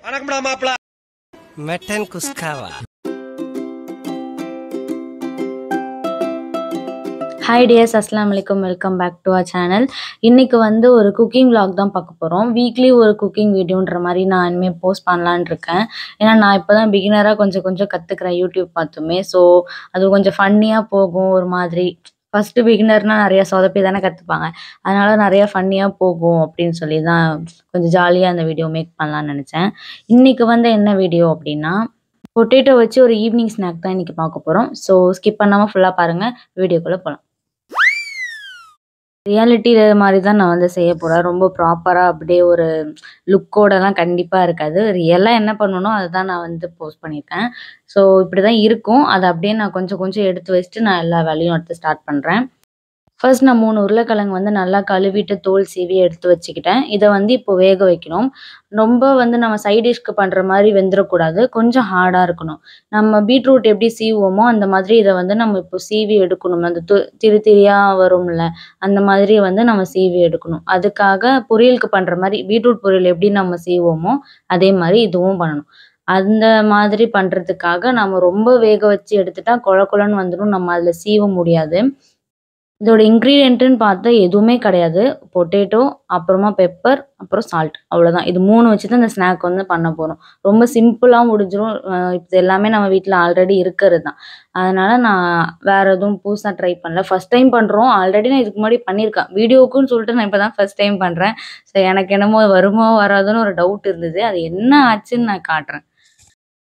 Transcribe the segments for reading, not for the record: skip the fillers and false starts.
வணக்கம்டா மாப்ள. Mutton குஸ்காவா. Hi dears, அஸ்ஸலாமு அலைக்கும். Welcome back to our channel. இன்றைக்கி வந்து ஒரு குக்கிங் vlog தான் பார்க்க போகிறோம். வீக்லி ஒரு குக்கிங் வீடியோன்ற மாதிரி நான் இனிமேல் போஸ்ட் பண்ணலான்னு இருக்கேன். ஏன்னா நான் இப்போ தான் பிகினராக கொஞ்சம் கற்றுக்குறேன் யூடியூப் பார்த்துமே. ஸோ அது கொஞ்சம் ஃபன்னியாக போகும். ஒரு மாதிரி ஃபஸ்ட்டு பிகினர்னால் நிறையா சொதப்பி தானே கற்றுப்பாங்க. அதனால் நிறையா ஃபன்னியாக போகும் அப்படின்னு சொல்லி தான் கொஞ்சம் ஜாலியாக அந்த வீடியோ மேக் பண்ணலான்னு நினச்சேன். இன்றைக்கி வந்து என்ன வீடியோ அப்படின்னா, பொட்டேட்டோ வச்சு ஒரு ஈவினிங் ஸ்நாக் தான் இன்றைக்கி பார்க்க போகிறோம். ஸோ ஸ்கிப் பண்ணாமல் ஃபுல்லாக பாருங்கள். வீடியோக்குள்ளே போகலாம். ரியாலிட்டியில் மாதிரி தான் நான் வந்து செய்ய போகிறேன். ரொம்ப ப்ராப்பராக அப்படியே ஒரு லுக்கோடலாம் கண்டிப்பாக இருக்காது. ரியலாக என்ன பண்ணணும் அதை தான் நான் வந்து போஸ்ட் பண்ணியிருக்கேன். ஸோ இப்படி தான் இருக்கும். அதை அப்படியே நான் கொஞ்சம் எடுத்து வச்சுட்டு நான் எல்லா வேலையும் எடுத்து ஸ்டார்ட் பண்ணுறேன். ஃபர்ஸ்ட் நான் 3 உருளைக்கிழங்கு வந்து நல்லா கழுவிட்டு தோல் சீவி எடுத்து வச்சுக்கிட்டேன். இதை வந்து இப்போ வேக வைக்கணும். ரொம்ப வந்து நம்ம சைட் டிஷ்க்கு பண்ணுற மாதிரி வெந்துடக்கூடாது. கொஞ்சம் ஹார்டாக இருக்கணும். நம்ம பீட்ரூட் எப்படி சீவுவோமோ அந்த மாதிரி இதை வந்து நம்ம இப்போ சீவி எடுக்கணும். அந்த திரியாக வரும்ல, அந்த மாதிரி வந்து நம்ம சீவி எடுக்கணும். அதுக்காக பொரியலுக்கு பண்ணுற மாதிரி பீட்ரூட் பொரியல் எப்படி நம்ம சீவோமோ அதே மாதிரி இதுவும் பண்ணணும். அந்த மாதிரி பண்ணுறதுக்காக நம்ம ரொம்ப வேக வச்சு எடுத்துட்டா கொழன்னு வந்துடும். நம்ம அதில் சீவ முடியாது. இதோட இன்க்ரீடியன்ட்டுன்னு பார்த்தா எதுவுமே கிடையாது. பொட்டேட்டோ, அப்புறமா பெப்பர், அப்புறம் சால்ட், அவ்வளோதான். இது 3 வச்சு தான் இந்த ஸ்நாக் வந்து பண்ண போகிறோம். ரொம்ப சிம்பிளாக முடிஞ்சிடும். இது எல்லாமே நம்ம வீட்டில் ஆல்ரெடி இருக்கிறது தான். அதனால் நான் வேறு எதுவும் புதுசாக ட்ரை பண்ணல. ஃபஸ்ட் டைம் பண்ணுறோம். ஆல்ரெடி நான் இதுக்கு முன்னாடி பண்ணியிருக்கேன். வீடியோக்குன்னு சொல்லிட்டு நான் இப்போ தான் ஃபஸ்ட் டைம் பண்ணுறேன். ஸோ எனக்கு என்னமோ வருமோ வராதுன்னு ஒரு டவுட் இருந்தது. அது என்ன ஆச்சுன்னு நான் காட்டுறேன்.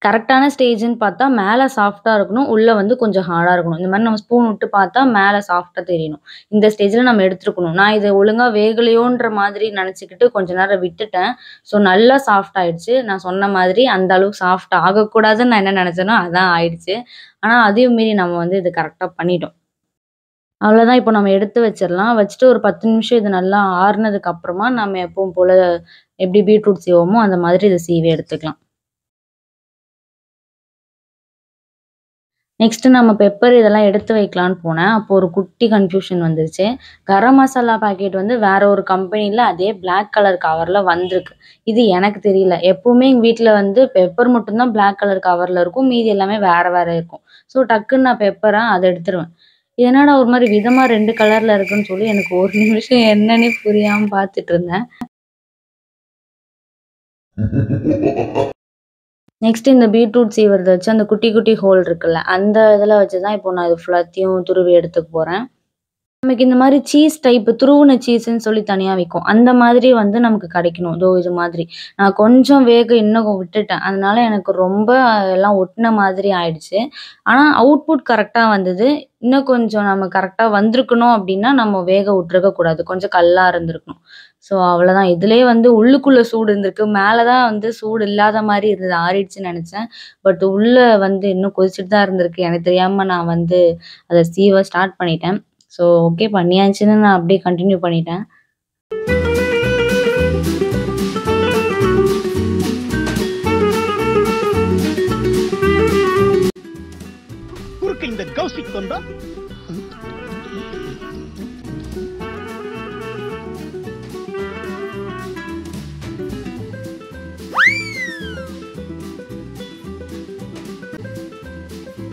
கரெக்டான ஸ்டேஜ்ன்னு பார்த்தா மேலே சாஃப்டாக இருக்கணும். உள்ளே வந்து கொஞ்சம் ஹார்டாக இருக்கணும். இந்த மாதிரி நம்ம ஸ்பூன் விட்டு பார்த்தா மேலே சாஃப்டாக தெரியணும். இந்த ஸ்டேஜில் நம்ம எடுத்துருக்கணும். நான் இது ஒழுங்காக வேகலையோன்ற மாதிரி நினச்சிக்கிட்டு கொஞ்ச நேரம் விட்டுட்டேன். ஸோ நல்லா சாஃப்ட் ஆகிடுச்சு. நான் சொன்ன மாதிரி அந்த அளவுக்கு சாஃப்ட் ஆகக்கூடாதுன்னு நான் என்ன நினச்சேனோ அதான் ஆயிடுச்சு. ஆனால் அதையும் மீறி நம்ம வந்து இது கரெக்டாக பண்ணிட்டோம். அவ்வளோதான். இப்போ நம்ம எடுத்து வச்சிடலாம். வச்சுட்டு ஒரு 10 நிமிஷம் இது நல்லா ஆறுனதுக்கு அப்புறமா நம்ம எப்பவும் போல் எப்படி பீட்ரூட் சீவோமோ அந்த மாதிரி இதை சீவி எடுத்துக்கலாம். நெக்ஸ்ட்டு நம்ம பெப்பர் இதெல்லாம் எடுத்து வைக்கலான்னு போனேன். அப்போது ஒரு குட்டி கன்ஃபியூஷன் வந்துருச்சு. கரம் மசாலா பாக்கெட் வந்து வேறு ஒரு கம்பெனியில் அதே பிளாக் கலர் கவரில் வந்திருக்கு. இது எனக்கு தெரியல. எப்போவுமே எங்கள் வீட்டில் வந்து பெப்பர் மட்டும்தான் பிளாக் கலர் கவரில் இருக்கும். மீதி எல்லாமே வேறு இருக்கும். ஸோ டக்குன்னு நான் அதை எடுத்துருவேன். இது என்னடா ஒரு மாதிரி விதமாக 2 கலரில் இருக்குன்னு சொல்லி எனக்கு ஒரு நிமிஷம் என்னன்னே புரியாமல் பார்த்துட்டு இருந்தேன். நெக்ஸ்ட் இந்த பீட்ரூட் சீவரதை வச்சு அந்த குட்டி ஹோல் இருக்குல்ல, அந்த இதில் வச்சு தான் இப்போ நான் இது ஃபுல்லாத்தையும் துருவி எடுத்துக்க போகிறேன். நமக்கு இந்த மாதிரி சீஸ் டைப்பு துருவின சீஸ்ன்னு சொல்லி தனியாக விற்கும். அந்த மாதிரி வந்து நமக்கு கிடைக்கணும். இது மாதிரி நான் கொஞ்சம் இன்னும் விட்டுட்டேன். அதனால எனக்கு ரொம்ப எல்லாம் ஒட்டின மாதிரி ஆயிடுச்சு. ஆனால் அவுட்புட் கரெக்டாக வந்தது. இன்னும் கொஞ்சம் நம்ம கரெக்டாக வந்திருக்கணும் அப்படின்னா நம்ம வேக விட்டுருக்கக்கூடாது. கொஞ்சம் கல்லாக இருந்திருக்கணும். ஸோ அவ்வளோதான். இதுலேயே வந்து உள்ளுக்குள்ளே சூடு இருந்திருக்கு. மேலே தான் வந்து சூடு இல்லாத மாதிரி இருந்தது. ஆறிடுச்சுன்னு நினச்சேன். பட் உள்ளே வந்து இன்னும் கொதிச்சுட்டு தான் இருந்திருக்கு. எனக்கு தெரியாமல் நான் வந்து அதை சீவ ஸ்டார்ட் பண்ணிட்டேன். ஸோ ஓகே பண்ணியாச்சுன்னு நான் அப்படியே கண்டினியூ பண்ணிட்டேன். இந்த கௌசிக் கொண்டா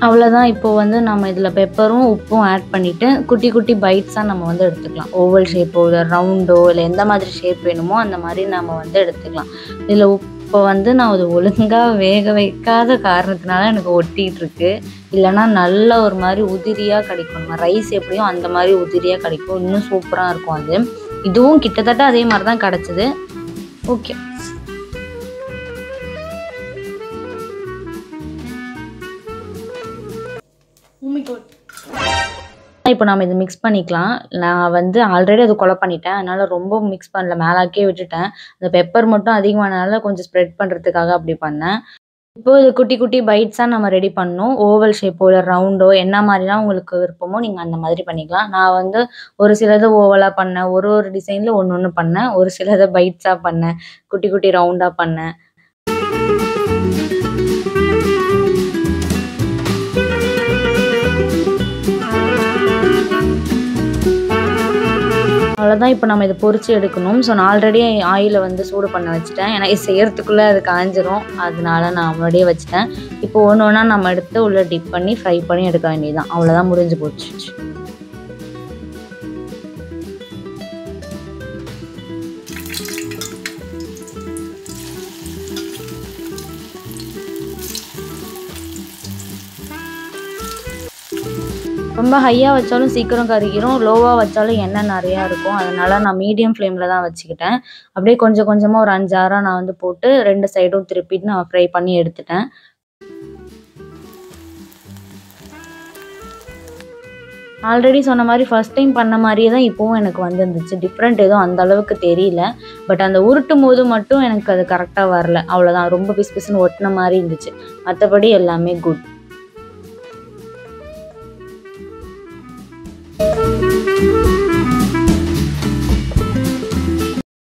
அவ்வளோதான். இப்போ வந்து நம்ம இதில் பெப்பரும் உப்பும் ஆட் பண்ணிவிட்டு குட்டி பைட்ஸாக நம்ம வந்து எடுத்துக்கலாம். ஓவல் ஷேப்போ இல்லை ரவுண்டோ இல்லை எந்த மாதிரி ஷேப் வேணுமோ அந்த மாதிரி நம்ம வந்து எடுத்துக்கலாம். இதில் இப்போ வந்து நான் அது ஒழுங்காக வேக வைக்காத காரணத்தினால எனக்கு ஒட்டிகிட்டு இருக்கு. இல்லைனா நல்ல ஒரு மாதிரி உதிரியாக கிடைக்கும். நம்ம ரைஸ் எப்படியும் அந்த மாதிரி உதிரியாக கிடைக்கும். இன்னும் சூப்பராக இருக்கும் அது. இதுவும் கிட்டத்தட்ட அதே மாதிரி தான் கிடச்சிது. ஓகே. இப்போ நம்ம இதை மிக்ஸ் பண்ணிக்கலாம். நான் வந்து ஆல்ரெடி அது கொலை பண்ணிட்டேன். அதனால் ரொம்ப மிக்ஸ் பண்ணல. மேலாக்கே விட்டுட்டேன். அந்த பெப்பர் மட்டும் அதிகமானனால கொஞ்சம் ஸ்ப்ரெட் பண்ணுறதுக்காக அப்படி பண்ணேன். இப்போ இது குட்டி பைட்ஸாக நம்ம ரெடி பண்ணணும். ஓவல் ஷேப்போ இல்லை ரவுண்டோ என்ன மாதிரிலாம் உங்களுக்கு விருப்பமோ நீங்கள் அந்த மாதிரி பண்ணிக்கலாம். நான் வந்து ஒரு சிலது ஓவலாக பண்ணேன். ஒரு டிசைனில் ஒன்று பண்ணேன். ஒரு சிலதை பைட்ஸாக பண்ணேன். குட்டி ரவுண்டாக பண்ணேன். அவ்வளோதான். இப்போ நம்ம இதை பொரிச்சு எடுக்கணும். ஸோ நான் ஆல்ரெடி ஆயிலை வந்து சூடு பண்ண வச்சுட்டேன். ஏன்னா இது செய்யறதுக்குள்ளே அது காஞ்சிரும். அதனால நான் முன்னாடியே வச்சுட்டேன். இப்போ ஒன்று ஒன்றா நம்ம எடுத்து உள்ளே டிப் பண்ணி ஃப்ரை பண்ணி எடுக்க வேண்டியதுதான். அவ்வளோதான், முடிஞ்சு போச்சு. ரொம்ப ஹையாக வச்சாலும் சீக்கிரம் கருகிரும், லோவாக வச்சாலும் எண்ணெய் நிறையா இருக்கும். அதனால நான் மீடியம் ஃப்ளேமில் தான் வச்சுக்கிட்டேன். அப்படியே கொஞ்சம் கொஞ்சமாக ஒரு 5 6 நான் வந்து போட்டு 2 சைடும் திருப்பிட்டு நான் ஃப்ரை பண்ணி எடுத்துட்டேன். ஆல்ரெடி சொன்ன மாதிரி ஃபர்ஸ்ட் டைம் பண்ண மாதிரியே தான் இப்போவும் எனக்கு வந்துருந்துச்சு. டிஃப்ரெண்ட் எதுவும் அந்த அளவுக்கு தெரியல. பட் அந்த உருட்டும் போது மட்டும் எனக்கு அது கரெக்டாக வரல. அவ்வளோதான், ரொம்ப பிசு பிசுன்னு ஒட்டின மாதிரி இருந்துச்சு. மற்றபடி எல்லாமே குட்.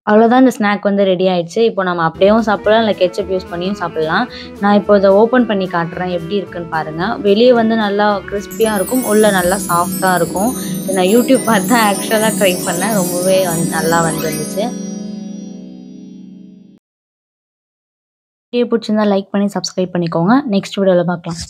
அவ்வளோதான், இந்த ஸ்நாக் வந்து ரெடி ஆயிடுச்சு. இப்போ நம்ம அப்படியேவும் சாப்பிடலாம், இல்லை கெச்சப் யூஸ் பண்ணியும் சாப்பிடலாம். நான் இப்போ இதை ஓப்பன் பண்ணி காட்டுறேன், எப்படி இருக்குன்னு பாருங்கள். வெளியே வந்து நல்லா கிறிஸ்பியாக இருக்கும், உள்ளே நல்லா சாஃப்டாக இருக்கும். இது நான் யூடியூப் பார்த்து தான் ஆக்சுவலாக ட்ரை பண்ணேன். ரொம்பவே நல்லா வந்துருந்துச்சு. வீடியோ பிடிச்சிருந்தா லைக் பண்ணி சப்ஸ்கிரைப் பண்ணிக்கோங்க. நெக்ஸ்ட் வீடியோவில் பார்க்கலாம்.